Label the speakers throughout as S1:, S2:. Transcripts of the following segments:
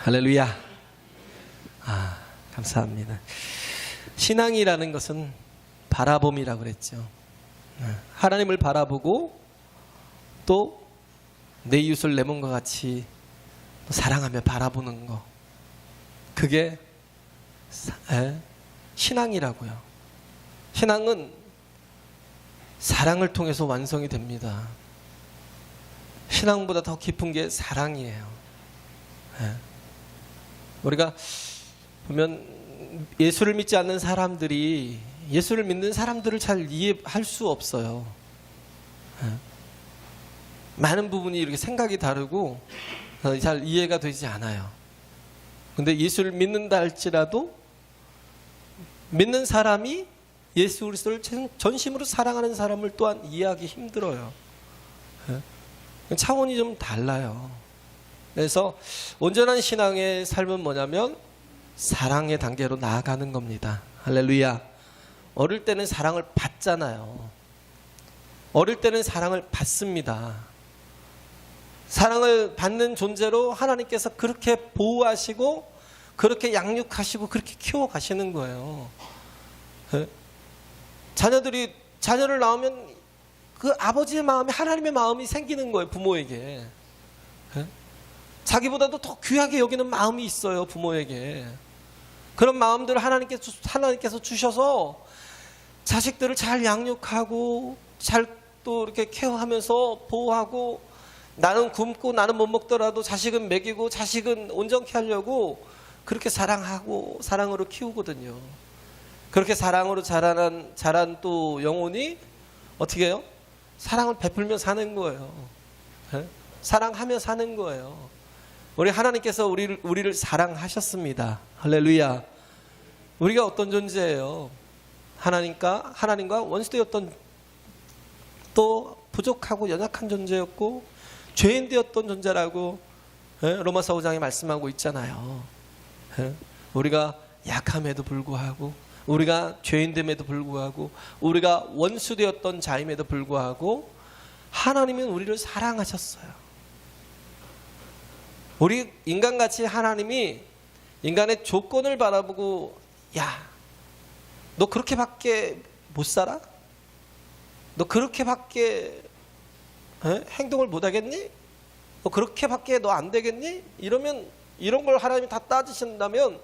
S1: 할렐루야. 감사합니다. 신앙이라는 것은 바라봄이라고 그랬죠. 하나님을 바라보고 또 내 이웃을 내 몸과 같이 사랑하며 바라보는 거, 그게 신앙이라고요. 신앙은 사랑을 통해서 완성이 됩니다. 신앙보다 더 깊은 게 사랑이에요. 우리가 보면 예수를 믿지 않는 사람들이 예수를 믿는 사람들을 잘 이해할 수 없어요. 많은 부분이 이렇게 생각이 다르고 잘 이해가 되지 않아요. 근데 예수를 믿는다 할지라도 믿는 사람이 예수 그리스도를 전심으로 사랑하는 사람을 또한 이해하기 힘들어요. 차원이 좀 달라요. 그래서 온전한 신앙의 삶은 뭐냐면 사랑의 단계로 나아가는 겁니다. 할렐루야. 어릴 때는 사랑을 받잖아요. 어릴 때는 사랑을 받습니다. 사랑을 받는 존재로 하나님께서 그렇게 보호하시고 그렇게 양육하시고 그렇게 키워가시는 거예요. 자녀를 낳으면 그 아버지의 마음이 하나님의 마음이 생기는 거예요. 부모에게. 자기보다도 더 귀하게 여기는 마음이 있어요. 부모에게. 그런 마음들을 하나님께서 주셔서 자식들을 잘 양육하고 잘 또 이렇게 케어하면서 보호하고, 나는 굶고 나는 못 먹더라도 자식은 먹이고 자식은 온전케 하려고 그렇게 사랑하고 사랑으로 키우거든요. 그렇게 사랑으로 자란 또 영혼이 어떻게 해요? 사랑을 베풀며 사는 거예요. 사랑하며 사는 거예요. 우리 하나님께서 우리를 사랑하셨습니다. 할렐루야. 우리가 어떤 존재예요? 하나님과 원수되었던, 또 부족하고 연약한 존재였고 죄인 되었던 존재라고 로마서 5장에 말씀하고 있잖아요. 우리가 약함에도 불구하고, 우리가 죄인됨에도 불구하고, 우리가 원수되었던 자임에도 불구하고 하나님은 우리를 사랑하셨어요. 우리 인간같이 하나님이 인간의 조건을 바라보고, 야, 너 그렇게밖에 못 살아? 너 그렇게밖에 행동을 못 하겠니? 너 그렇게밖에 너 안 되겠니? 이러면, 이런 걸 하나님이 다 따지신다면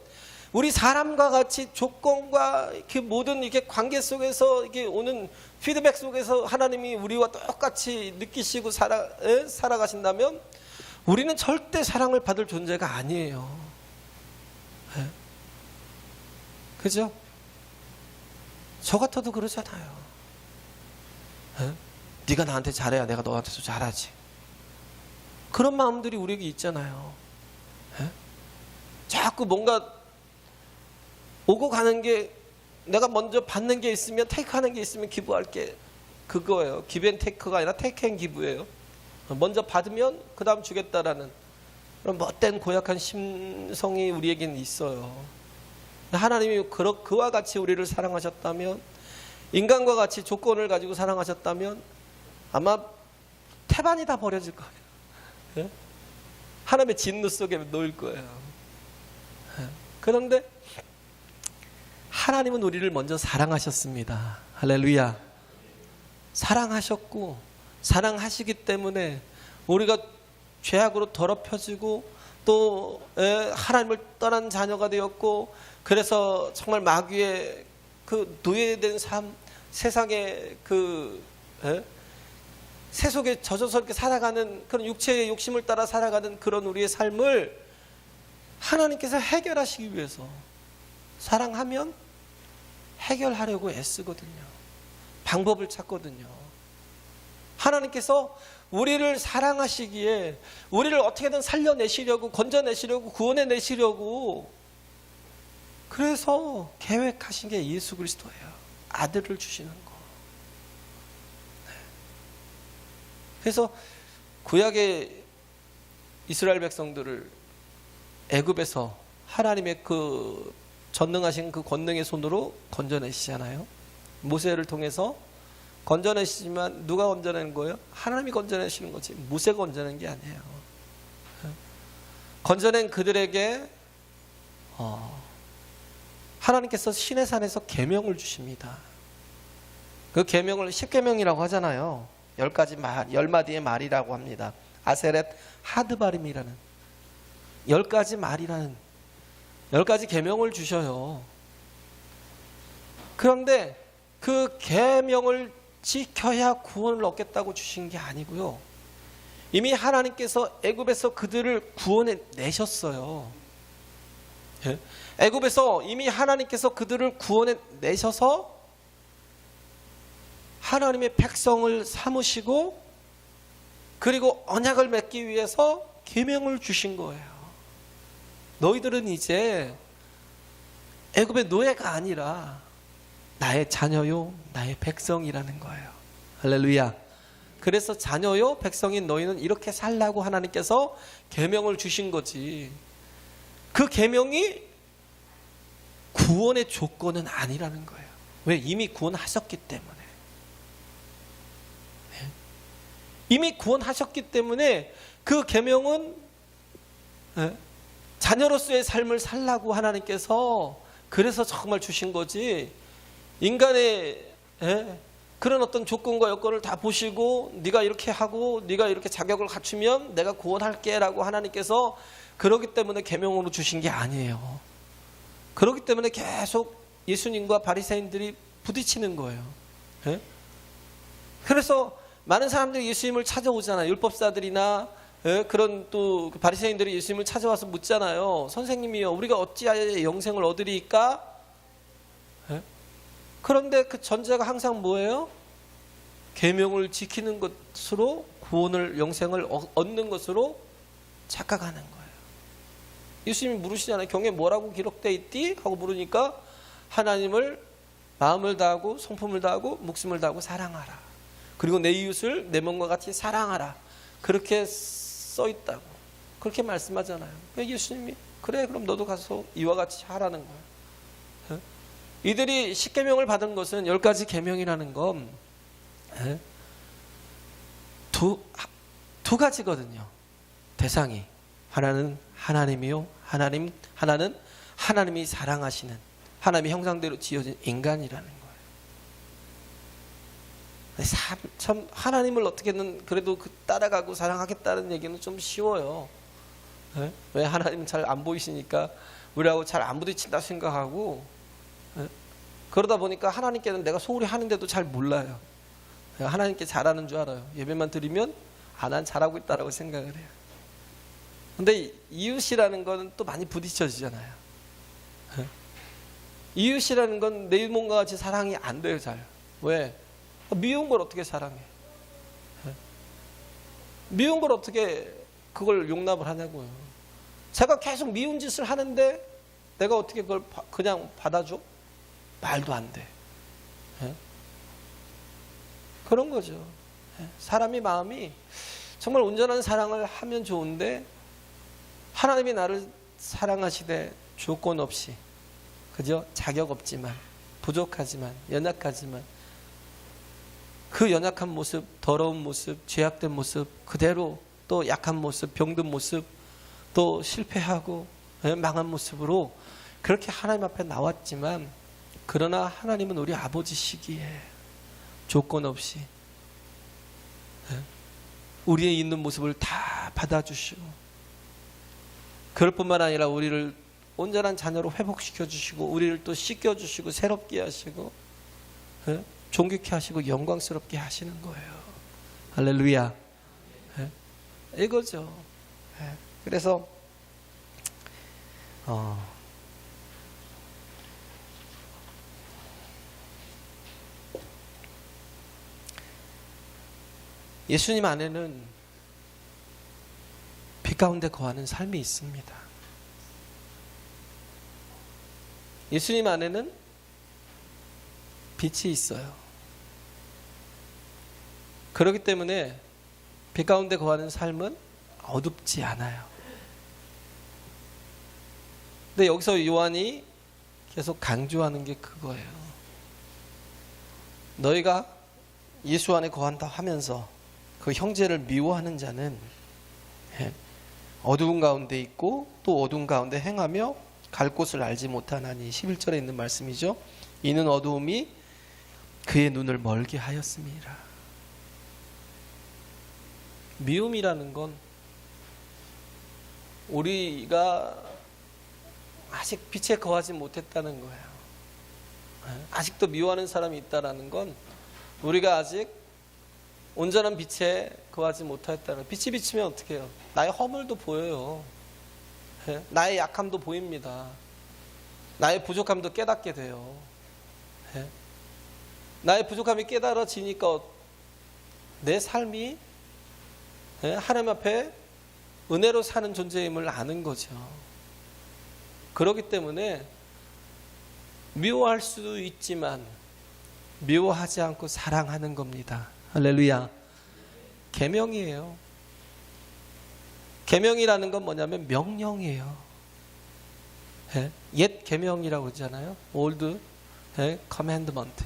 S1: 우리 사람과 같이 조건과 그 모든 이게 관계 속에서 이게 오는 피드백 속에서 하나님이 우리와 똑같이 느끼시고 살아가신다면 우리는 절대 사랑을 받을 존재가 아니에요. 그죠? 저 같아도 그러잖아요. 네가 나한테 잘해야 내가 너한테도 잘하지. 그런 마음들이 우리에게 있잖아요. 자꾸 뭔가 오고 가는 게, 내가 먼저 받는 게 있으면, 테이크하는 게 있으면 기부할게, 그거예요. 기브앤테이크가 아니라 테이크앤기브예요. 먼저 받으면 그 다음 주겠다라는 그런 못된 고약한 심성이 우리에게는 있어요. 하나님이 그와 같이 우리를 사랑하셨다면, 인간과 같이 조건을 가지고 사랑하셨다면 아마 태반이 다 버려질 거예요. 하나님의 진노 속에 놓일 거예요. 그런데 하나님은 우리를 먼저 사랑하셨습니다. 할렐루야. 사랑하셨고, 사랑하시기 때문에 우리가 죄악으로 더럽혀지고 또 하나님을 떠난 자녀가 되었고, 그래서 정말 마귀의 그 노예된 삶, 세상의 새 속에 젖어서 이렇게 살아가는 그런 육체의 욕심을 따라 살아가는 그런 우리의 삶을 하나님께서 해결하시기 위해서 사랑하면 해결하려고 애쓰거든요. 방법을 찾거든요. 하나님께서 우리를 사랑하시기에 우리를 어떻게든 살려내시려고, 건져내시려고, 구원해내시려고, 그래서 계획하신 게 예수 그리스도예요. 아들을 주시는 거. 그래서 구약의 이스라엘 백성들을 애굽에서 하나님의 그 전능하신 그 권능의 손으로 건져내시잖아요. 모세를 통해서 건져내시지만 누가 건져내는 거예요? 하나님이 건져내시는 거지, 모세가 건져낸 게 아니에요. 건져낸 그들에게 하나님께서 시내산에서 계명을 주십니다. 그 계명을 10계명이라고 하잖아요. 10마디의 말이라고 합니다. 아세렛 하드바림이라는 10가지 말이라는 10가지 계명을 주셔요. 그런데 그 계명을 지켜야 구원을 얻겠다고 주신 게 아니고요. 이미 하나님께서 애굽에서 그들을 구원해 내셨어요. 애굽에서 이미 하나님께서 그들을 구원해 내셔서 하나님의 백성을 삼으시고 그리고 언약을 맺기 위해서 계명을 주신 거예요. 너희들은 이제 애굽의 노예가 아니라 나의 자녀요 나의 백성이라는 거예요. 할렐루야. 그래서 자녀요 백성인 너희는 이렇게 살라고 하나님께서 계명을 주신 거지. 그 계명이 구원의 조건은 아니라는 거예요. 왜? 이미 구원하셨기 때문에. 이미 구원하셨기 때문에 그 계명은 자녀로서의 삶을 살라고 하나님께서 그래서 정말 주신 거지. 인간의 그런 어떤 조건과 여건을 다 보시고 네가 이렇게 하고 네가 이렇게 자격을 갖추면 내가 구원할게 라고 하나님께서 그러기 때문에 계명으로 주신 게 아니에요. 그렇기 때문에 계속 예수님과 바리새인들이 부딪히는 거예요. 그래서 많은 사람들이 예수님을 찾아오잖아요. 율법사들이나 그런 또 바리새인들이 예수님을 찾아와서 묻잖아요. 선생님이요, 우리가 어찌하여 영생을 얻으리까? 그런데 그 전제가 항상 뭐예요? 계명을 지키는 것으로 구원을 영생을 얻는 것으로 착각하는 거예요. 예수님이 물으시잖아요. 경에 뭐라고 기록되어 있디? 하고 물으니까 하나님을 마음을 다하고 성품을 다하고 목숨을 다하고 사랑하라. 그리고 내 이웃을 내 몸과 같이 사랑하라. 그렇게 써 있다고. 그렇게 말씀하잖아요. 예수님이 그래 그럼 너도 가서 이와 같이 하라는 거예요. 이들이 10계명을 받은 것은 10가지 계명이라는 건 두 가지거든요. 대상이 하나는 하나님이요, 하나는 하나님이 사랑하시는 하나님의 형상대로 지어진 인간이라는 거예요. 참 하나님을 어떻게든 그래도 따라가고 사랑하겠다는 얘기는 좀 쉬워요. 왜? 하나님은 잘 안 보이시니까 우리하고 잘 안 부딪힌다 생각하고 그러다 보니까 하나님께는 내가 소홀히 하는데도 잘 몰라요. 내가 하나님께 잘하는 줄 알아요. 예배만 드리면 난 잘하고 있다라고 생각을 해요. 근데 이웃이라는 건 또 많이 부딪혀지잖아요. 이웃이라는 건 내 몸과 같이 사랑이 안 돼요. 잘. 왜? 미운 걸 어떻게 사랑해? 미운 걸 어떻게 그걸 용납을 하냐고요. 제가 계속 미운 짓을 하는데 내가 어떻게 그걸 그냥 받아줘? 말도 안 돼. 그런 거죠. 사람이 마음이 정말 온전한 사랑을 하면 좋은데 하나님이 나를 사랑하시되 조건 없이, 그죠? 자격 없지만, 부족하지만, 연약하지만 그 연약한 모습, 더러운 모습, 죄악된 모습, 그대로 또 약한 모습, 병든 모습, 또 실패하고 망한 모습으로 그렇게 하나님 앞에 나왔지만, 그러나 하나님은 우리 아버지시기에 조건 없이 우리의 있는 모습을 다 받아주시고, 그럴 뿐만 아니라 우리를 온전한 자녀로 회복시켜 주시고, 우리를 또 씻겨 주시고, 새롭게 하시고, 존귀케 하시고, 영광스럽게 하시는 거예요. 할렐루야. 이거죠. 그래서 예수님 안에는 빛 가운데 거하는 삶이 있습니다. 예수님 안에는 빛이 있어요. 그렇기 때문에 빛 가운데 거하는 삶은 어둡지 않아요. 근데 여기서 요한이 계속 강조하는 게 그거예요. 너희가 예수 안에 거한다 하면서 그 형제를 미워하는 자는 어두운 가운데 있고 또 어두운 가운데 행하며 갈 곳을 알지 못하나니 11절에 있는 말씀이죠. 이는 어두움이 그의 눈을 멀게 하였음이라. 미움이라는 건 우리가 아직 빛에 거하지 못했다는 거예요. 아직도 미워하는 사람이 있다는 건 우리가 아직 온전한 빛에 거하지 못했다는 거예요. 빛이 비치면 어떻게 해요? 나의 허물도 보여요. 나의 약함도 보입니다. 나의 부족함도 깨닫게 돼요. 나의 부족함이 깨달아지니까 내 삶이 하나님 앞에 은혜로 사는 존재임을 아는 거죠. 그렇기 때문에 미워할 수도 있지만 미워하지 않고 사랑하는 겁니다. 할렐루야. 계명이에요. 계명이라는 건 뭐냐면 명령이에요. 옛 계명이라고 그러잖아요. Old Commandment.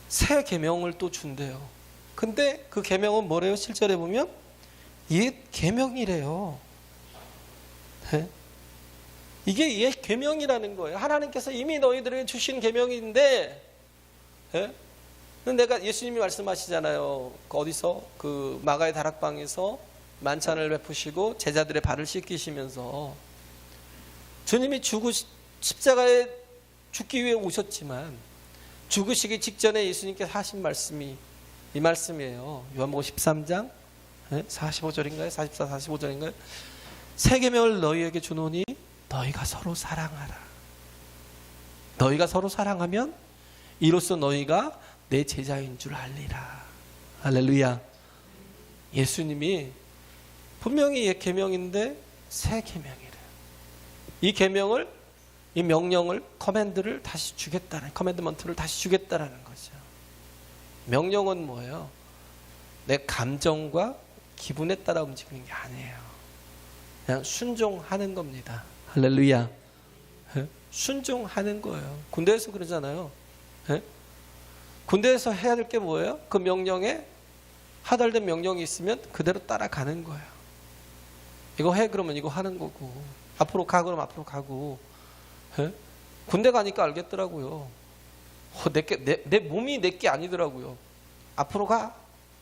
S1: 새 계명을 또 준대요. 근데 그 계명은 뭐래요? 실절에 보면 옛 계명이래요. 이게 옛 계명이라는 거예요. 하나님께서 이미 너희들에게 주신 계명인데, 내가 예수님이 말씀하시잖아요. 어디서 그 마가의 다락방에서 만찬을 베푸시고 제자들의 발을 씻기시면서 주님이 십자가에 죽기 위해 오셨지만 죽으시기 직전에 예수님께서 하신 말씀이 이 말씀이에요. 요한복음 13장 45절인가요? 44, 45절인가요? 새 계명을 너희에게 주노니 너희가 서로 사랑하라. 너희가 서로 사랑하면 이로써 너희가 내 제자인 줄 알리라. 할렐루야. 예수님이 분명히 옛 계명인데 새 계명이래요. 이 계명을, 이 명령을, 커맨드를 다시 주겠다는, 커맨드먼트를 다시 주겠다라는 거죠. 명령은 뭐예요? 내 감정과 기분에 따라 움직이는 게 아니에요. 그냥 순종하는 겁니다. 할렐루야. 순종하는 거예요. 군대에서 그러잖아요. 군대에서 해야 될 게 뭐예요? 그 명령에 하달된 명령이 있으면 그대로 따라가는 거예요. 이거 해 그러면 이거 하는 거고, 앞으로 가 그러면 앞으로 가고. 군대 가니까 알겠더라고요. 내 몸이 내게 아니더라고요. 앞으로 가,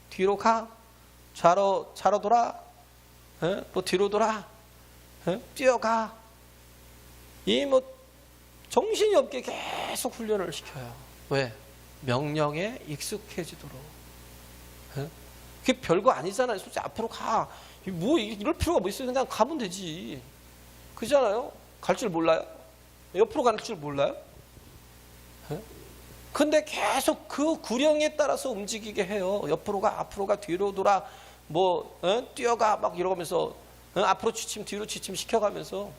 S1: 뒤로 가, 좌로 돌아, 또 뒤로 돌아, 뛰어가. 이 정신이 없게 계속 훈련을 시켜요. 왜? 명령에 익숙해지도록. 그게 별거 아니잖아요. 솔직히 앞으로 가. 이럴 필요가 뭐 있어요? 그냥 가면 되지. 그잖아요. 갈 줄 몰라요? 옆으로 갈 줄 몰라요? 근데 계속 그 구령에 따라서 움직이게 해요. 옆으로 가, 앞으로 가, 뒤로 돌아, 뛰어가, 막 이러면서, 앞으로 취침, 뒤로 취침 시켜가면서.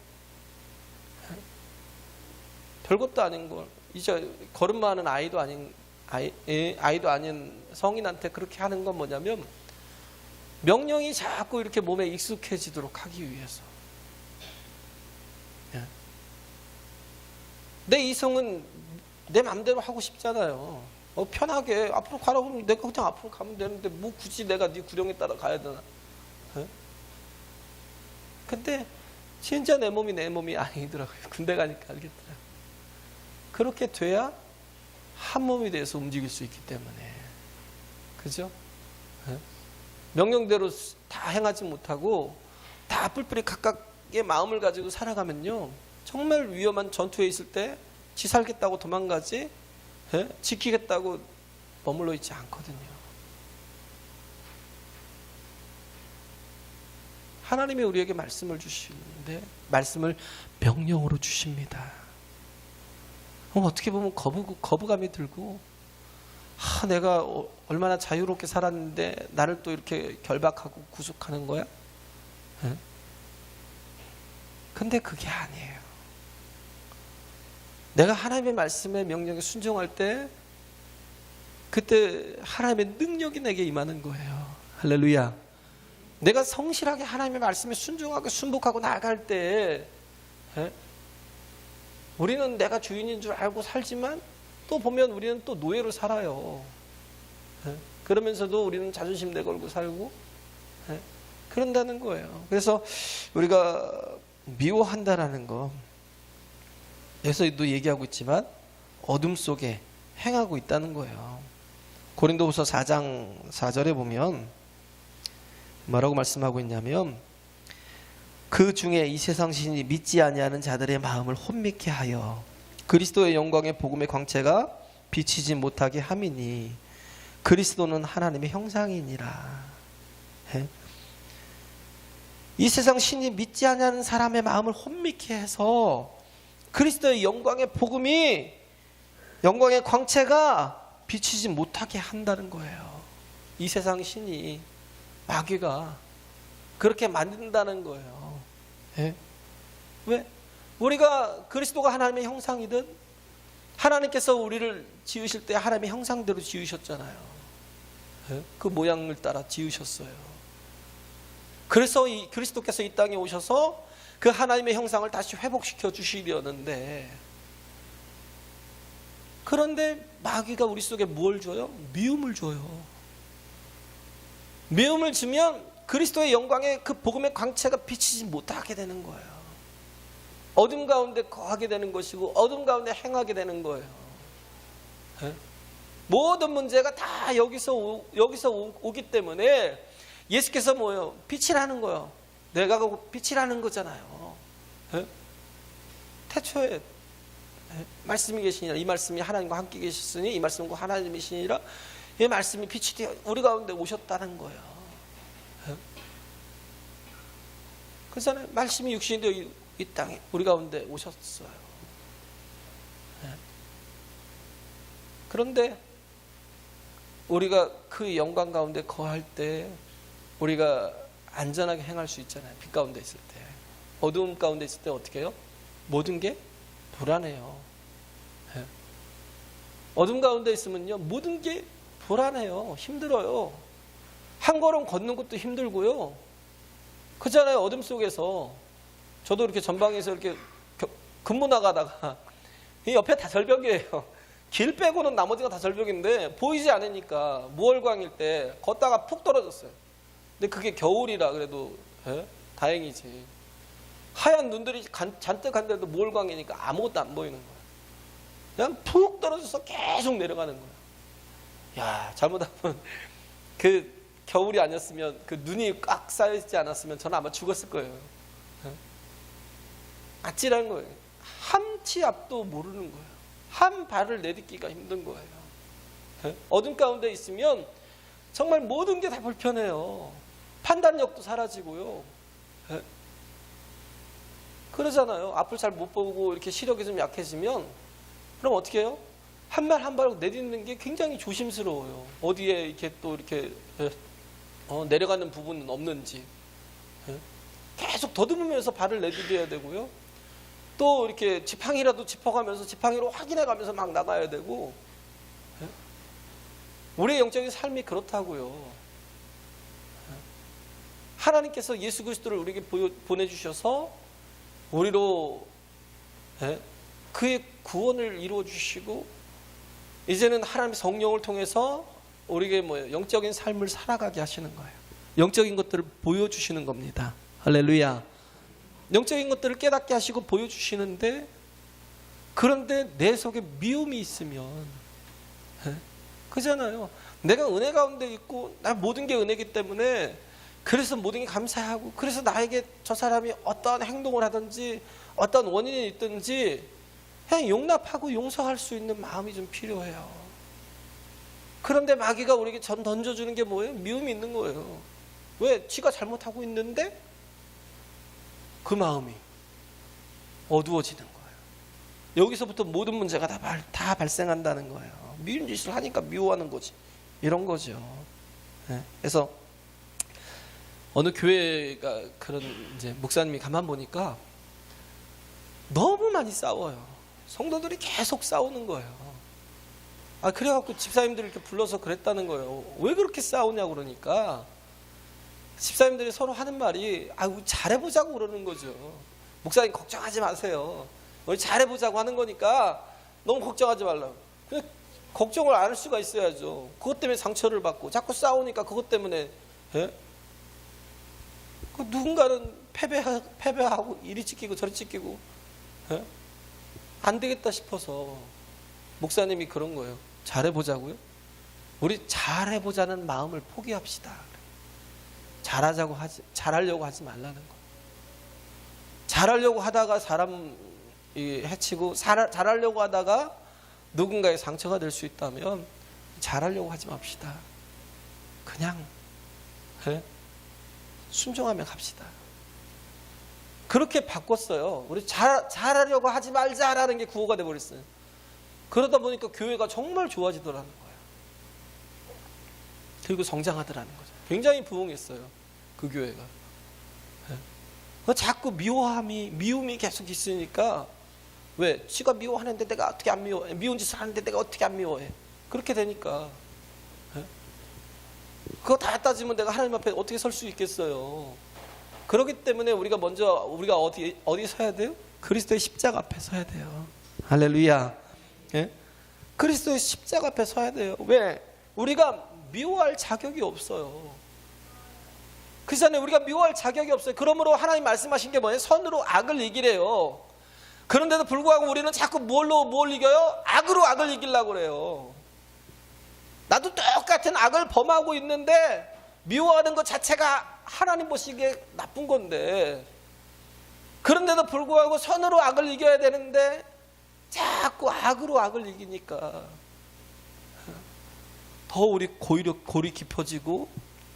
S1: 별것도 아닌 걸. 이제 걸음마 하는 아이도 아닌 성인한테 그렇게 하는 건 뭐냐면, 명령이 자꾸 이렇게 몸에 익숙해지도록 하기 위해서. 내 이성은 내 마음대로 하고 싶잖아요. 편하게 앞으로 가라고 하면 내가 그냥 앞으로 가면 되는데 뭐 굳이 내가 네 구령에 따라 가야 되나. 근데 진짜 내 몸이 아니더라고요. 군대 가니까 알겠더라고요. 그렇게 돼야 한 몸이 돼서 움직일 수 있기 때문에. 그죠? 명령대로 다 행하지 못하고 다 뿔뿔이 각각의 마음을 가지고 살아가면요, 정말 위험한 전투에 있을 때 지 살겠다고 도망가지, 지키겠다고 머물러 있지 않거든요. 하나님이 우리에게 말씀을 주시는데 말씀을 명령으로 주십니다. 어떻게 보면 거부감이 들고, 내가 얼마나 자유롭게 살았는데 나를 또 이렇게 결박하고 구속하는 거야? 근데 그게 아니에요. 내가 하나님의 말씀에 명령에 순종할 때 그때 하나님의 능력이 내게 임하는 거예요. 할렐루야. 내가 성실하게 하나님의 말씀에 순종하고 순복하고 나아갈 때 우리는 내가 주인인 줄 알고 살지만 또 보면 우리는 또 노예로 살아요. 그러면서도 우리는 자존심 내걸고 살고 그런다는 거예요. 그래서 우리가 미워한다라는 거, 여기서도 얘기하고 있지만 어둠 속에 행하고 있다는 거예요. 고린도후서 4장 4절에 보면 뭐라고 말씀하고 있냐면, 그 중에 이 세상 신이 믿지 아니하는 자들의 마음을 혼미케 하여 그리스도의 영광의 복음의 광채가 비치지 못하게 함이니 그리스도는 하나님의 형상이니라. 이 세상 신이 믿지 아니하는 사람의 마음을 혼미케 해서 그리스도의 영광의 복음이, 영광의 광채가 비치지 못하게 한다는 거예요. 이 세상 신이, 마귀가 그렇게 만든다는 거예요. 왜? 우리가 그리스도가 하나님의 형상이든, 하나님께서 우리를 지으실 때 하나님의 형상대로 지으셨잖아요. 그 모양을 따라 지으셨어요. 그래서 그리스도께서 이 땅에 오셔서 그 하나님의 형상을 다시 회복시켜 주시려는데, 그런데 마귀가 우리 속에 뭘 줘요? 미움을 줘요. 미움을 주면 그리스도의 영광의 그 복음의 광채가 비치지 못하게 되는 거예요. 어둠 가운데 거하게 되는 것이고 어둠 가운데 행하게 되는 거예요. 모든 문제가 다 여기서 오기 때문에 예수께서 뭐예요? 빛이라는 거예요. 내가 빛이라는 거잖아요. 태초에 말씀이 계시니라, 이 말씀이 하나님과 함께 계셨으니 이 말씀과 하나님이시니라, 이 말씀이 빛이 되어 우리 가운데 오셨다는 거예요. 그래서 말씀이 육신이 되어 이 땅에 우리 가운데 오셨어요. 그런데 우리가 그 영광 가운데 거할 때 우리가 안전하게 행할 수 있잖아요. 빛 가운데 있을 때. 어두움 가운데 있을 때 어떻게 해요? 모든 게 불안해요. 어둠 가운데 있으면요, 모든 게 불안해요. 힘들어요. 한 걸음 걷는 것도 힘들고요. 그렇잖아요. 어둠 속에서 저도 이렇게 전방에서 이렇게 근무 나가다가 이 옆에 다 절벽이에요. 길 빼고는 나머지가 다 절벽인데 보이지 않으니까 무월광일 때 걷다가 푹 떨어졌어요. 근데 그게 겨울이라 그래도 다행이지. 하얀 눈들이 잔뜩 한데도 무월광이니까 아무것도 안 보이는 거야. 그냥 푹 떨어져서 계속 내려가는 거야. 야, 잘못하면 그 겨울이 아니었으면, 그 눈이 꽉 쌓여있지 않았으면 저는 아마 죽었을 거예요. 아찔한 거예요. 한 치 앞도 모르는 거예요. 한 발을 내딛기가 힘든 거예요. 어둠 가운데 있으면 정말 모든 게 다 불편해요. 판단력도 사라지고요. 그러잖아요. 앞을 잘 못 보고 이렇게 시력이 좀 약해지면 그럼 어떻게 해요? 한 발 한 발 내딛는 게 굉장히 조심스러워요. 어디에 이렇게 또 이렇게 내려가는 부분은 없는지 계속 더듬으면서 발을 내디뎌야 되고요. 또 이렇게 지팡이라도 짚어가면서 지팡이로 확인해가면서 막 나가야 되고. 우리의 영적인 삶이 그렇다고요. 하나님께서 예수 그리스도를 우리에게 보내주셔서 우리로 그의 구원을 이루어 주시고, 이제는 하나님의 성령을 통해서 우리에게 영적인 삶을 살아가게 하시는 거예요. 영적인 것들을 보여주시는 겁니다. 할렐루야. 영적인 것들을 깨닫게 하시고 보여주시는데, 그런데 내 속에 미움이 있으면, 그잖아요. 내가 은혜 가운데 있고 나 모든 게 은혜이기 때문에 그래서 모든 게 감사하고, 그래서 나에게 저 사람이 어떠한 행동을 하든지 어떤 원인이 있든지 그냥 용납하고 용서할 수 있는 마음이 좀 필요해요. 그런데 마귀가 우리에게 던져주는 게 뭐예요? 미움이 있는 거예요. 왜? 지가 잘못하고 있는데 그 마음이 어두워지는 거예요. 여기서부터 모든 문제가 다 발생한다는 거예요. 미운 짓을 하니까 미워하는 거지. 이런 거죠. 그래서 어느 교회가 그런 이제 목사님이 가만 보니까 너무 많이 싸워요. 성도들이 계속 싸우는 거예요. 그래갖고 집사님들을 이렇게 불러서 그랬다는 거예요. 왜 그렇게 싸우냐고 그러니까 집사님들이 서로 하는 말이 잘해보자고 그러는 거죠. 목사님 걱정하지 마세요. 우리 잘해보자고 하는 거니까 너무 걱정하지 말라고. 근데 걱정을 안 할 수가 있어야죠. 그것 때문에 상처를 받고 자꾸 싸우니까 그것 때문에 누군가는 패배하고 이리 찢기고 저리 찢기고, 예? 안 되겠다 싶어서 목사님이 그런 거예요. 잘해보자고요? 우리 잘해보자는 마음을 포기합시다. 잘하려고 하지 말라는 거. 잘하려고 하다가 사람 해치고, 잘하려고 하다가 누군가의 상처가 될 수 있다면 잘하려고 하지 맙시다. 그냥 순종하며 갑시다. 그렇게 바꿨어요. 우리 잘하려고 하지 말자라는 게 구호가 돼버렸어요. 그러다 보니까 교회가 정말 좋아지더라는 거예요. 그리고 성장하더라는 거죠. 굉장히 부흥했어요. 그 교회가. 자꾸 미움이 계속 있으니까, 왜? 지가 미워하는데 내가 어떻게 안 미워해? 미운 짓을 하는데 내가 어떻게 안 미워해? 그렇게 되니까. 그거 다 따지면 내가 하나님 앞에 어떻게 설 수 있겠어요? 그렇기 때문에 우리가 어디 서야 돼요? 그리스도의 십자가 앞에 서야 돼요. 할렐루야. 예? 그리스도의 십자가 앞에 서야 돼요. 왜? 우리가 미워할 자격이 없어요. 그래서 우리가 미워할 자격이 없어요. 그러므로 하나님 말씀하신 게 뭐예요? 선으로 악을 이기래요. 그런데도 불구하고 우리는 자꾸 뭘 이겨요? 악으로 악을 이기려고 그래요. 나도 똑같은 악을 범하고 있는데 미워하는 것 자체가 하나님 보시기에 나쁜 건데, 그런데도 불구하고 선으로 악을 이겨야 되는데 자꾸 악으로 악을 이기니까 더 우리 골이 깊어지고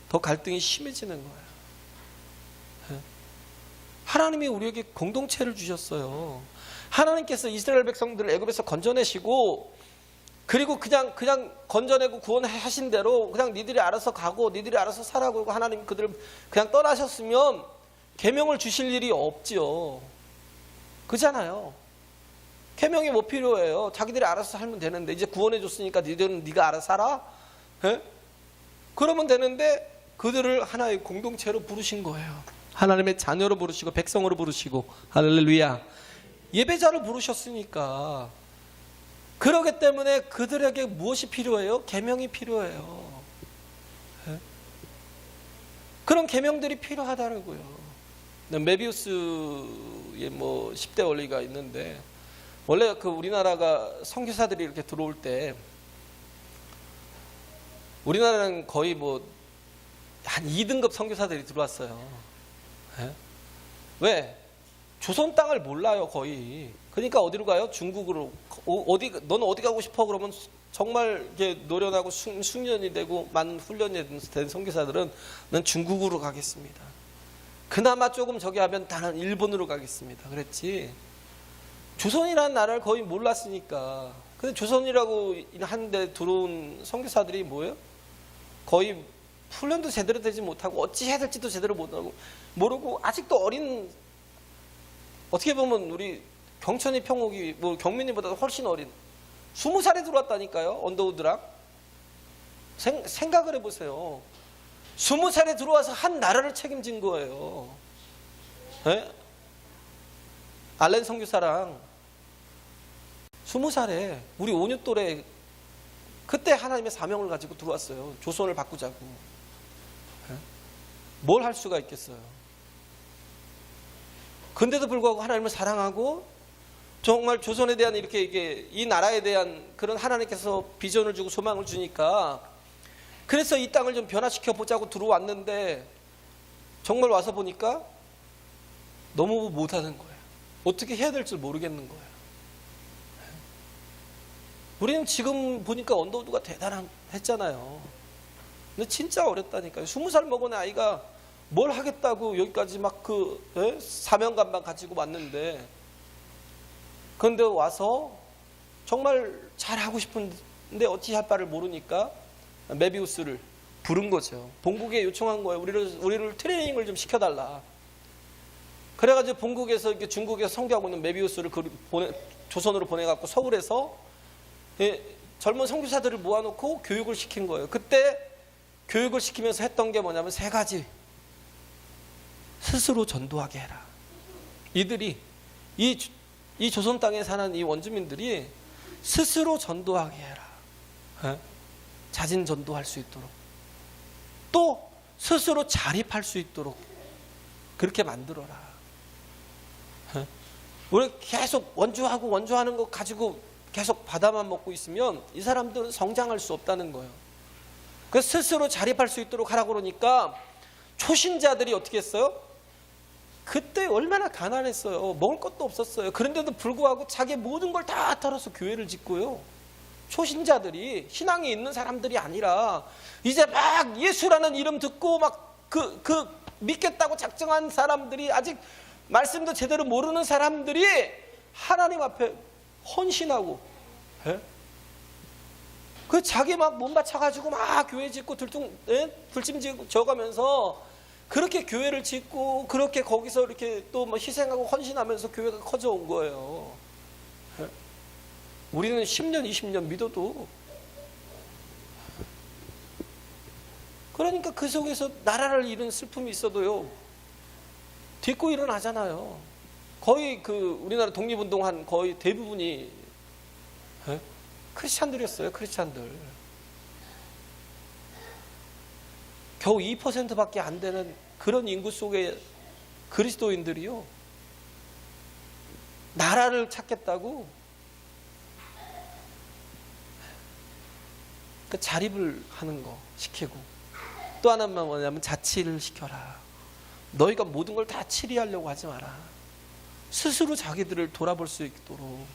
S1: 더 갈등이 심해지는 거예요. 하나님이 우리에게 공동체를 주셨어요. 하나님께서 이스라엘 백성들을 애굽에서 건져내시고, 그리고 그냥 건져내고 구원하신 대로 그냥 니들이 알아서 가고 니들이 알아서 살아고 하나님 그들을 그냥 떠나셨으면 계명을 주실 일이 없지요. 그잖아요. 계명이 뭐 필요해요? 자기들이 알아서 살면 되는데, 이제 구원해 줬으니까 니들은 네가 알아서 살아? 예? 그러면 되는데 그들을 하나의 공동체로 부르신 거예요. 하나님의 자녀로 부르시고 백성으로 부르시고, 할렐루야. 예배자로 부르셨으니까. 그러기 때문에 그들에게 무엇이 필요해요? 계명이 필요해요. 예? 그런 계명들이 필요하다고요. 메비우스의 10대 원리가 있는데, 원래 우리나라가 선교사들이 이렇게 들어올 때, 우리나라는 거의 한 2등급 선교사들이 들어왔어요. 예? 왜? 조선 땅을 몰라요, 거의. 그러니까 어디로 가요? 중국으로. 너는 어디 가고 싶어? 그러면 정말 이렇게 노련하고 숙련이 되고 많은 훈련이 된 선교사들은 난 중국으로 가겠습니다. 그나마 조금 저기 하면 나는 일본으로 가겠습니다. 그랬지. 조선이라는 나라를 거의 몰랐으니까. 근데 조선이라고 하는데 들어온 선교사들이 뭐예요? 거의 훈련도 제대로 되지 못하고 어찌 해야 될지도 제대로 모르고 아직도 어린, 어떻게 보면 우리 경천이 평옥이 경민이보다 훨씬 어린 20살에 들어왔다니까요. 언더우드랑. 생각을 해보세요. 20살에 들어와서 한 나라를 책임진 거예요. 네? 알렌 선교사랑 20살에 우리 5년 또래, 그때 하나님의 사명을 가지고 들어왔어요. 조선을 바꾸자고. 네? 뭘 할 수가 있겠어요. 근데도 불구하고 하나님을 사랑하고 정말 조선에 대한 이렇게 이 나라에 대한 그런 하나님께서 비전을 주고 소망을 주니까, 그래서 이 땅을 좀 변화시켜 보자고 들어왔는데 정말 와서 보니까 너무 못하는 거예요. 어떻게 해야 될지 모르겠는 거예요. 우리는 지금 보니까 언더우드가 대단했잖아요. 근데 진짜 어렵다니까요. 20살 먹은 아이가 뭘 하겠다고 여기까지 사명감만 가지고 왔는데, 그런데 와서 정말 잘하고 싶은데 어찌 할 바를 모르니까 메비우스를 부른 거죠. 본국에 요청한 거예요. 우리를 트레이닝을 좀 시켜달라. 그래가지고 본국에서 이렇게 중국에서 선교하고 있는 메비우스를 조선으로 보내갖고 서울에서 젊은 선교사들을 모아놓고 교육을 시킨 거예요. 그때 교육을 시키면서 했던 게 뭐냐면 3가지. 스스로 전도하게 해라. 이들이 이 조선 땅에 사는 이 원주민들이 스스로 전도하게 해라. 자진 전도할 수 있도록, 또 스스로 자립할 수 있도록 그렇게 만들어라. 우리 계속 원주하는 거 가지고 계속 받아만 먹고 있으면 이 사람들은 성장할 수 없다는 거예요. 그래서 스스로 자립할 수 있도록 하라고 그러니까 초신자들이 어떻게 했어요? 그때 얼마나 가난했어요. 먹을 것도 없었어요. 그런데도 불구하고 자기 모든 걸 다 털어서 교회를 짓고요. 초신자들이, 신앙이 있는 사람들이 아니라 이제 막 예수라는 이름 듣고 막 그 믿겠다고 작정한 사람들이, 아직 말씀도 제대로 모르는 사람들이 하나님 앞에 헌신하고, 그 자기 막 몸 바쳐가지고 막 교회 짓고 들짐 져가면서 그렇게 교회를 짓고, 그렇게 거기서 이렇게 또 뭐 희생하고 헌신하면서 교회가 커져온 거예요. 우리는 10년, 20년 믿어도, 그러니까 그 속에서 나라를 잃은 슬픔이 있어도요, 딛고 일어나잖아요. 거의 우리나라 독립운동한 거의 대부분이 크리스찬들이었어요. 크리스찬들. 겨우 2%밖에 안 되는 그런 인구 속에 그리스도인들이요, 나라를 찾겠다고 그 자립을 하는 거 시키고, 또 하나는 뭐냐면 자치를 시켜라. 너희가 모든 걸 다 치리하려고 하지 마라. 스스로 자기들을 돌아볼 수 있도록.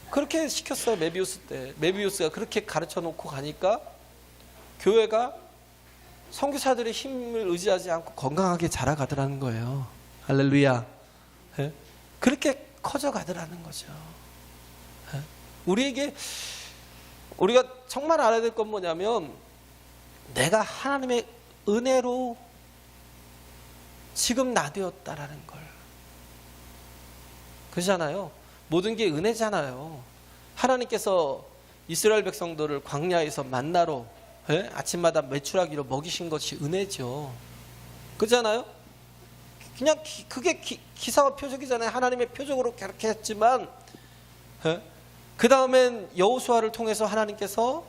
S1: 그렇게 시켰어요. 메비우스 때. 메비우스가 그렇게 가르쳐 놓고 가니까 교회가 선교사들의 힘을 의지하지 않고 건강하게 자라가더라는 거예요. 할렐루야. 그렇게 커져가더라는 거죠. 우리가 정말 알아야 될 건 뭐냐면, 내가 하나님의 은혜로 지금 나되었다라는 걸. 그렇잖아요. 모든 게 은혜잖아요. 하나님께서 이스라엘 백성들을 광야에서 만나로 아침마다 메추라기로 먹이신 것이 은혜죠. 그렇잖아요. 그냥 그게 기사와 표적이잖아요. 하나님의 표적으로 그렇게 했지만, 그 다음엔 여호수아를 통해서 하나님께서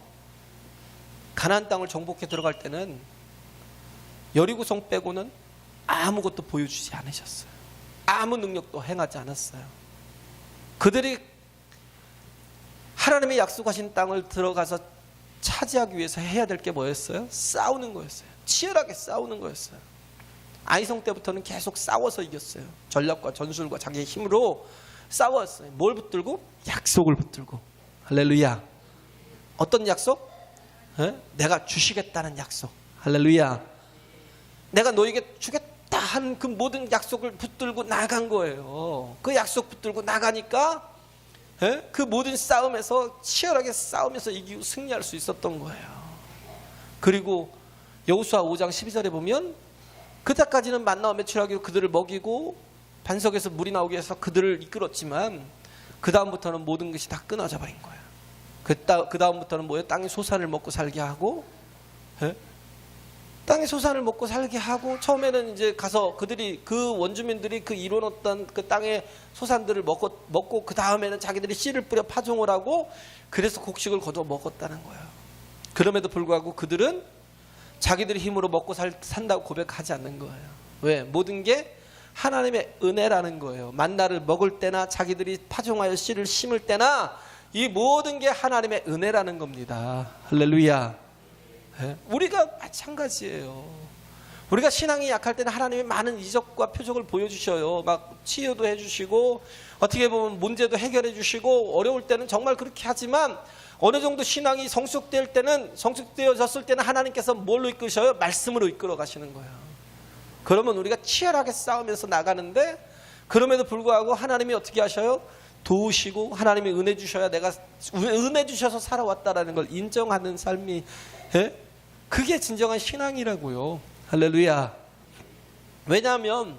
S1: 가나안 땅을 정복해 들어갈 때는 여리고성 빼고는 아무것도 보여주지 않으셨어요. 아무 능력도 행하지 않았어요. 그들이 하나님의 약속하신 땅을 들어가서 차지하기 위해서 해야 될 게 뭐였어요? 싸우는 거였어요. 치열하게 싸우는 거였어요. 아이성 때부터는 계속 싸워서 이겼어요. 전략과 전술과 자기의 힘으로 싸웠어요. 뭘 붙들고? 약속을 붙들고. 할렐루야. 어떤 약속? 내가 주시겠다는 약속. 할렐루야. 내가 너에게 주겠다 한 그 모든 약속을 붙들고 나간 거예요. 그 약속 붙들고 나가니까 그 모든 싸움에서 치열하게 싸우면서 이기고 승리할 수 있었던 거예요. 그리고 여호수아 5장 12절에 보면, 그때까지는 만나와 메추라기로 그들을 먹이고 반석에서 물이 나오게 해서 그들을 이끌었지만, 그 다음부터는 모든 것이 다 끊어져 버린 거예요. 그 다음부터는 뭐예요? 땅의 소산을 먹고 살게 하고, 땅의 소산을 먹고 살게 하고, 처음에는 이제 가서 그 원주민들이 그 이뤄놓던 그 땅의 소산들을 먹고 그 다음에는 자기들이 씨를 뿌려 파종을 하고, 그래서 곡식을 거둬 먹었다는 거예요. 그럼에도 불구하고 그들은 자기들의 힘으로 먹고 산다고 고백하지 않는 거예요. 왜? 모든 게 하나님의 은혜라는 거예요. 만나를 먹을 때나 자기들이 파종하여 씨를 심을 때나 이 모든 게 하나님의 은혜라는 겁니다. 할렐루야. 우리가 마찬가지예요. 우리가 신앙이 약할 때는 하나님이 많은 이적과 표적을 보여주셔요. 막 치유도 해주시고, 어떻게 보면 문제도 해결해 주시고, 어려울 때는 정말 그렇게 하지만, 어느 정도 신앙이 성숙되어졌을 때는 하나님께서 뭘로 이끄셔요? 말씀으로 이끌어 가시는 거예요. 그러면 우리가 치열하게 싸우면서 나가는데, 그럼에도 불구하고 하나님이 어떻게 하셔요? 도우시고, 하나님이 은혜 주셔야 내가 은혜 주셔서 살아왔다라는 걸 인정하는 삶이, 그게 진정한 신앙이라고요. 할렐루야. 왜냐하면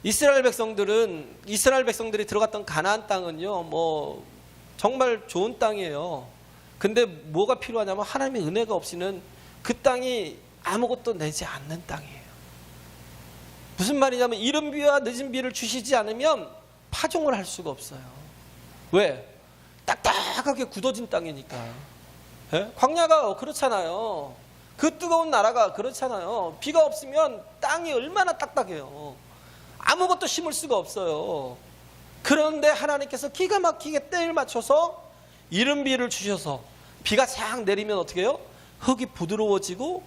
S1: 이스라엘 백성들이 들어갔던 가나안 땅은요, 뭐 정말 좋은 땅이에요. 근데 뭐가 필요하냐면, 하나님의 은혜가 없이는 그 땅이 아무것도 내지 않는 땅이에요. 무슨 말이냐면, 이른 비와 늦은 비를 주시지 않으면 파종을 할 수가 없어요. 왜? 딱딱하게 굳어진 땅이니까. 광야가 그렇잖아요. 그 뜨거운 나라가 그렇잖아요. 비가 없으면 땅이 얼마나 딱딱해요. 아무것도 심을 수가 없어요. 그런데 하나님께서 기가 막히게 때를 맞춰서 이른 비를 주셔서 비가 싹 내리면 어떻게 해요? 흙이 부드러워지고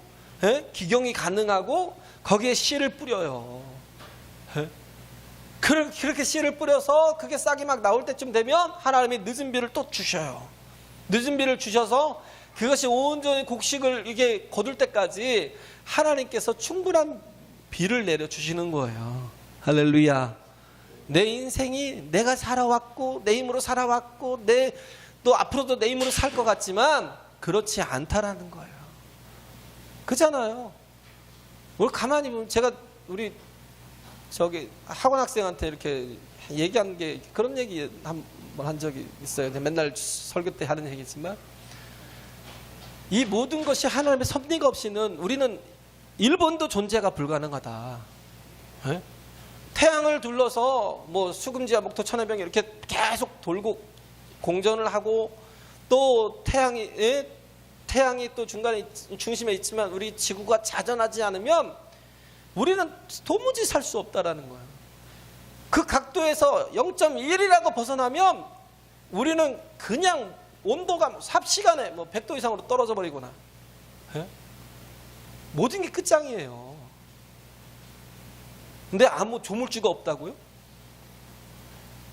S1: 기경이 가능하고 거기에 씨를 뿌려요. 그렇게 씨를 뿌려서 그게 싹이 막 나올 때쯤 되면 하나님이 늦은 비를 또 주셔요. 늦은 비를 주셔서 그것이 온전히 곡식을 이게 거둘 때까지 하나님께서 충분한 비를 내려주시는 거예요. 할렐루야. 내 인생이 내가 살아왔고 내 힘으로 살아왔고 또 앞으로도 내 힘으로 살 것 같지만 그렇지 않다라는 거예요. 그잖아요. 오늘 가만히 보면 제가 우리 학원 학생한테 이렇게 얘기한 게 그런 얘기 한 번 한 적이 있어요. 맨날 설교 때 하는 얘기지만 이 모든 것이 하나님의 섭리가 없이는 우리는 1번도 존재가 불가능하다. 네? 태양을 둘러서 뭐 수금지와 목토 천해병이 이렇게 계속 돌고 공전을 하고 또 태양이 또 중심에 있지만 우리 지구가 자전하지 않으면 우리는 도무지 살 수 없다라는 거예요. 그 각도에서 0.1이라고 벗어나면 우리는 그냥 온도가 삽시간에 100도 이상으로 떨어져 버리거나 모든 게 끝장이에요. 근데 아무 조물주가 없다고요?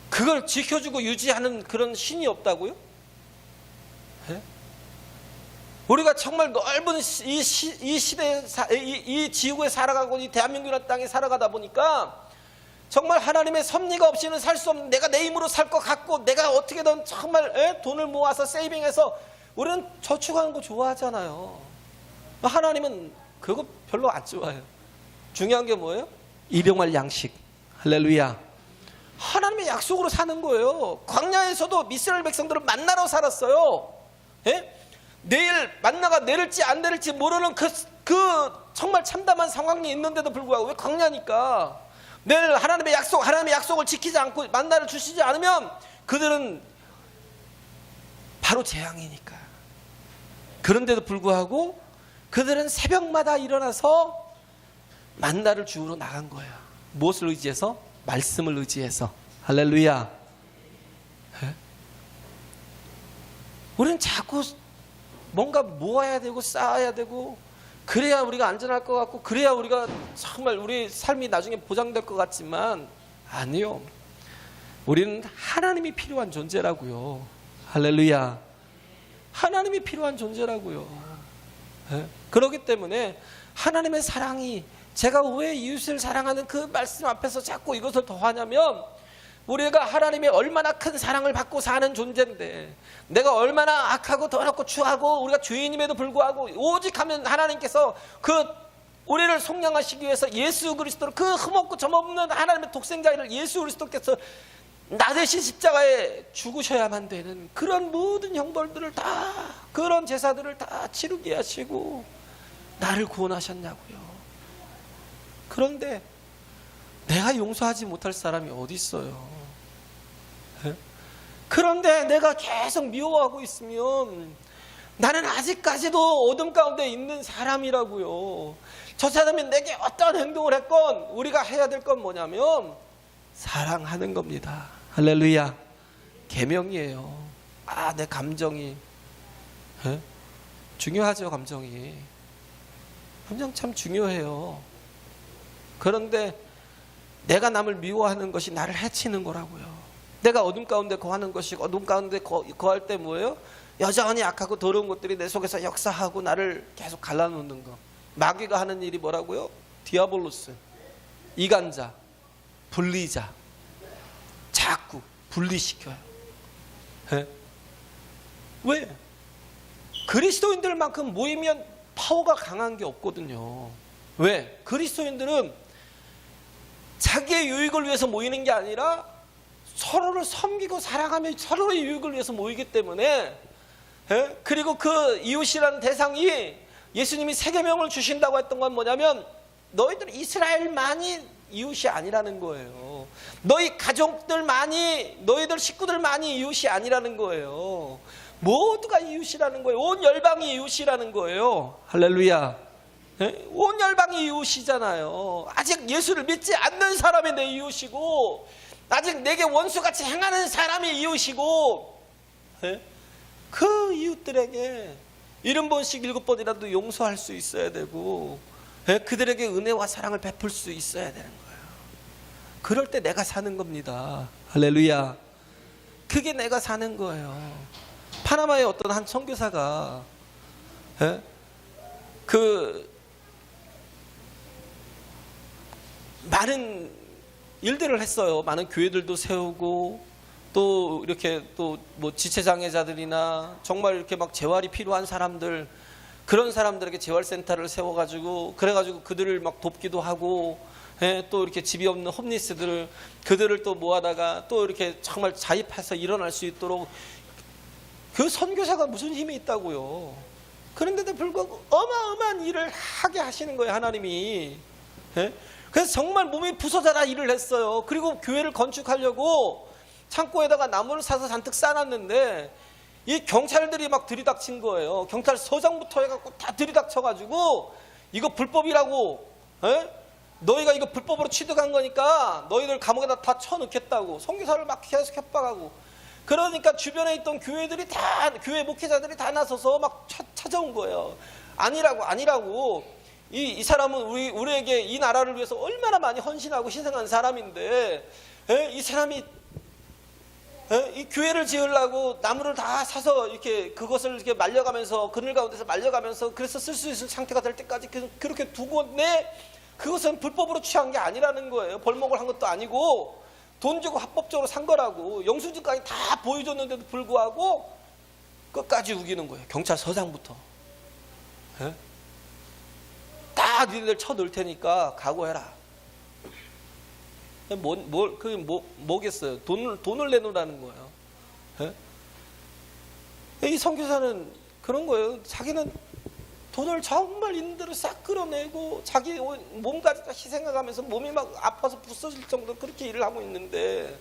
S1: 그걸 지켜주고 유지하는 그런 신이 없다고요? 우리가 정말 넓은 이 시대에 이 지구에 살아가고 이 대한민국이라는 땅에 살아가다 보니까 정말 하나님의 섭리가 없이는 살 수 없는 내가 내 힘으로 살 것 같고 내가 어떻게든 정말 돈을 모아서 세이빙해서 우리는 저축하는 거 좋아하잖아요. 하나님은 그거 별로 안 좋아해요. 중요한 게 뭐예요? 일용할 양식. 할렐루야. 하나님의 약속으로 사는 거예요. 광야에서도 이스라엘 백성들은 만나러 살았어요. 내일 만나가 내릴지 안 내릴지 모르는 그 정말 참담한 상황이 있는데도 불구하고 왜 광야니까 내일 하나님의 약속을 지키지 않고 만나를 주시지 않으면 그들은 바로 재앙이니까. 그런데도 불구하고 그들은 새벽마다 일어나서 만나를 주우러 나간 거예요. 무엇을 의지해서? 말씀을 의지해서. 할렐루야. 우리는 자꾸 뭔가 모아야 되고 쌓아야 되고 그래야 우리가 안전할 것 같고 그래야 우리가 정말 우리 삶이 나중에 보장될 것 같지만 아니요. 우리는 하나님이 필요한 존재라고요. 할렐루야. 하나님이 필요한 존재라고요. 그렇기 때문에 하나님의 사랑이 제가 왜 이웃을 사랑하는 그 말씀 앞에서 자꾸 이것을 더하냐면 우리가 하나님의 얼마나 큰 사랑을 받고 사는 존재인데 내가 얼마나 악하고 더럽고 추하고 우리가 죄인임에도 불구하고 오직 하면 하나님께서 우리를 속량하시기 위해서 예수 그리스도를 그 흠없고 점없는 하나님의 독생자를 예수 그리스도께서 나 대신 십자가에 죽으셔야만 되는 그런 모든 형벌들을 다 그런 제사들을 다 치르게 하시고 나를 구원하셨냐고요. 그런데 내가 용서하지 못할 사람이 어디 있어요? 그런데 내가 계속 미워하고 있으면 나는 아직까지도 어둠 가운데 있는 사람이라고요. 저 사람이 내게 어떤 행동을 했건 우리가 해야 될 건 뭐냐면 사랑하는 겁니다. 할렐루야. 계명이에요. 내 감정이 중요하죠. 감정 참 중요해요. 그런데 내가 남을 미워하는 것이 나를 해치는 거라고요. 내가 어둠 가운데 거하는 것이 어둠 가운데 거할 때 뭐예요? 여전히 악하고 더러운 것들이 내 속에서 역사하고 나를 계속 갈라놓는 거. 마귀가 하는 일이 뭐라고요? 디아볼로스. 이간자, 분리자. 자꾸 분리시켜요. 왜? 그리스도인들만큼 모이면 파워가 강한 게 없거든요. 왜? 그리스도인들은 자기의 유익을 위해서 모이는 게 아니라 서로를 섬기고 사랑하며 서로의 유익을 위해서 모이기 때문에 그리고 그 이웃이라는 대상이 예수님이 세 계명을 주신다고 했던 건 뭐냐면 너희들 이스라엘만이 이웃이 아니라는 거예요. 너희 가족들만이 너희들 식구들만이 이웃이 아니라는 거예요. 모두가 이웃이라는 거예요. 온 열방이 이웃이라는 거예요. 할렐루야. 예? 온 열방이 이웃이잖아요. 아직 예수를 믿지 않는 사람이 내 이웃이고, 아직 내게 원수같이 행하는 사람이 이웃이고, 예? 그 이웃들에게 70번씩 7번이라도 용서할 수 있어야 되고, 예? 그들에게 은혜와 사랑을 베풀 수 있어야 되는 거예요. 그럴 때 내가 사는 겁니다. 할렐루야. 그게 내가 사는 거예요. 파나마의 어떤 한 선교사가, 예? 많은 일들을 했어요. 많은 교회들도 세우고, 또 이렇게 또 뭐 지체장애자들이나 정말 이렇게 막 재활이 필요한 사람들, 그런 사람들에게 재활센터를 세워가지고, 그래가지고 그들을 막 돕기도 하고, 예, 또 이렇게 집이 없는 홈리스들을, 그들을 또 모아다가 또 이렇게 정말 자립해서 일어날 수 있도록, 그 선교사가 무슨 힘이 있다고요. 그런데도 불구하고 어마어마한 일을 하게 하시는 거예요, 하나님이. 예? 그래서 정말 몸이 부서져라 일을 했어요. 그리고 교회를 건축하려고 창고에다가 나무를 사서 잔뜩 쌓아놨는데, 이 경찰들이 막 들이닥친 거예요. 경찰서장부터 해갖고 다 들이닥쳐가지고, 이거 불법이라고, 예? 너희가 이거 불법으로 취득한 거니까 너희들 감옥에다 다 쳐넣겠다고 선교사를 막 계속 협박하고, 그러니까 주변에 있던 교회들이 다, 교회 목회자들이 다 나서서 막 찾아온 거예요. 아니라고. 이 사람은 우리에게 이 나라를 위해서 얼마나 많이 헌신하고 희생한 사람인데, 이 사람이 이 교회를 지으려고 나무를 다 사서 이렇게 그것을 이렇게 말려가면서, 그늘 가운데서 말려가면서, 그래서 쓸 수 있을 상태가 될 때까지 그렇게 두고 그것은 불법으로 취한 게 아니라는 거예요. 벌목을 한 것도 아니고 돈 주고 합법적으로 산 거라고. 영수증까지 다 보여줬는데도 불구하고 끝까지 우기는 거예요. 경찰서장부터. 예? 다 니네들 쳐넣을 테니까 각오해라. 그게 뭐겠어요? 돈을 내놓으라는 거예요. 예? 이 선교사는 그런 거예요. 자기는 돈을 정말 있는 대로 싹 끌어내고 자기 몸까지 다 희생해가면서 몸이 막 아파서 부서질 정도로 그렇게 일을 하고 있는데,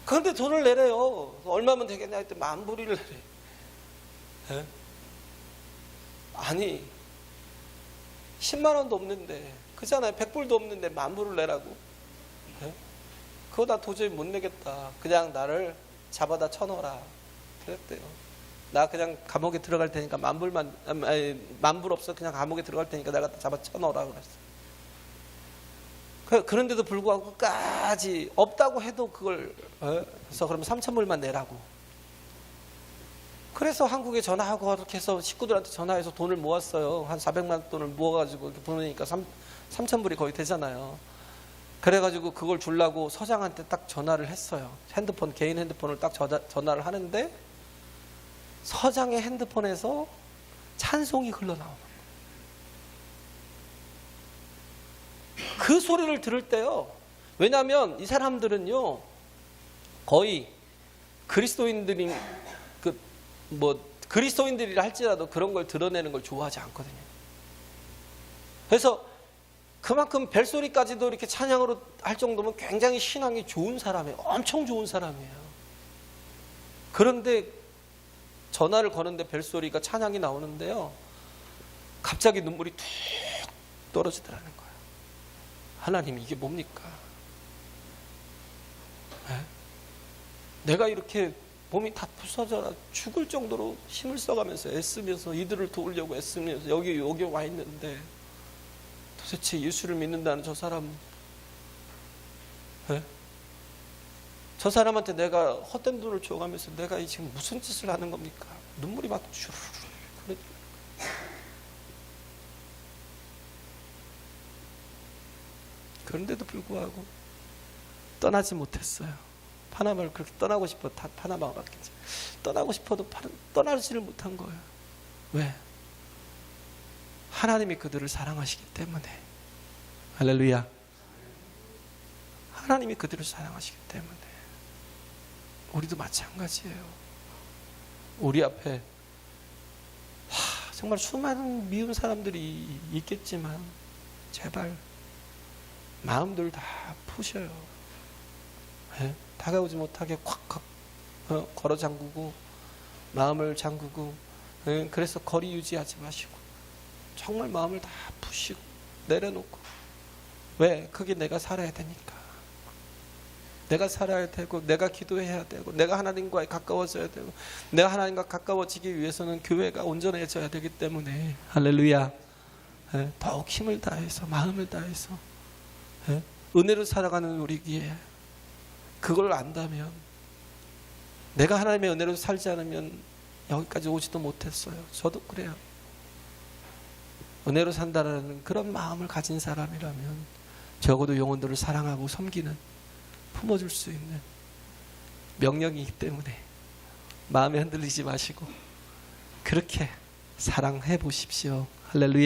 S1: 그런데 돈을 내래요. 얼마면 되겠냐 했더니 10,000불을 내래. 예? 아니 10만 원도 없는데, 그잖아요. 100불도 없는데 10,000불을 내라고. 예? 그거 나 도저히 못 내겠다. 그냥 나를 잡아다 쳐넣어라. 그랬대요. 나 그냥 감옥에 들어갈 테니까 10,000불 없어. 그냥 감옥에 들어갈 테니까 내가 잡아 쳐넣어라 그랬어. 그런데도 불구하고 끝까지 없다고 해도 그걸, 그래서 그러면 3,000불만 내라고. 그래서 한국에 전화하고 이렇게 해서 식구들한테 전화해서 돈을 모았어요. 한 400만 돈을 모아가지고 이렇게 보내니까 3,000불이 거의 되잖아요. 그래가지고 그걸 주려고 서장한테 딱 전화를 했어요. 개인 핸드폰을 딱 전화를 하는데, 서장의 핸드폰에서 찬송이 흘러나오는 거예요. 그 소리를 들을 때요. 왜냐하면 이 사람들은요, 거의 그리스도인들이라 할지라도 그런 걸 드러내는 걸 좋아하지 않거든요. 그래서 그만큼 벨소리까지도 이렇게 찬양으로 할 정도면 굉장히 신앙이 좋은 사람이에요. 엄청 좋은 사람이에요. 그런데 전화를 거는데 벨소리가, 찬양이 나오는데요, 갑자기 눈물이 툭 떨어지더라는 거예요. 하나님, 이게 뭡니까? 네? 내가 이렇게 몸이 다 부서져 죽을 정도로 힘을 써가면서 애쓰면서 이들을 도우려고 애쓰면서 여기 와 있는데, 도대체 예수를 믿는다는 저 사람, 네? 저 사람한테 내가 헛된 돈을 줘가면서 내가 지금 무슨 짓을 하는 겁니까? 눈물이 막 주르르. 그런데도 불구하고 떠나지 못했어요. 파나마를 그렇게 떠나고 싶어, 파나마가 바뀌지. 떠나고 싶어도 떠나지를 못한 거예요. 왜? 하나님이 그들을 사랑하시기 때문에. 할렐루야. 하나님이 그들을 사랑하시기 때문에. 우리도 마찬가지예요. 우리 앞에 정말 수많은 미운 사람들이 있겠지만, 제발 마음들 다 푸셔요. 네? 다가오지 못하게 콱콱 걸어 잠그고, 마음을 잠그고, 그래서 거리 유지하지 마시고 정말 마음을 다 푸시고 내려놓고. 왜? 그게 내가 살아야 되니까. 내가 살아야 되고, 내가 기도해야 되고, 내가 하나님과 가까워져야 되고, 내가 하나님과 가까워지기 위해서는 교회가 온전해져야 되기 때문에, 할렐루야. 더욱 힘을 다해서, 마음을 다해서 은혜로 살아가는 우리기에, 그걸 안다면, 내가 하나님의 은혜로 살지 않으면 여기까지 오지도 못했어요. 저도 그래요. 은혜로 산다라는 그런 마음을 가진 사람이라면 적어도 영혼들을 사랑하고 섬기는, 품어줄 수 있는 명령이기 때문에 마음에 흔들리지 마시고 그렇게 사랑해 보십시오. 할렐루야.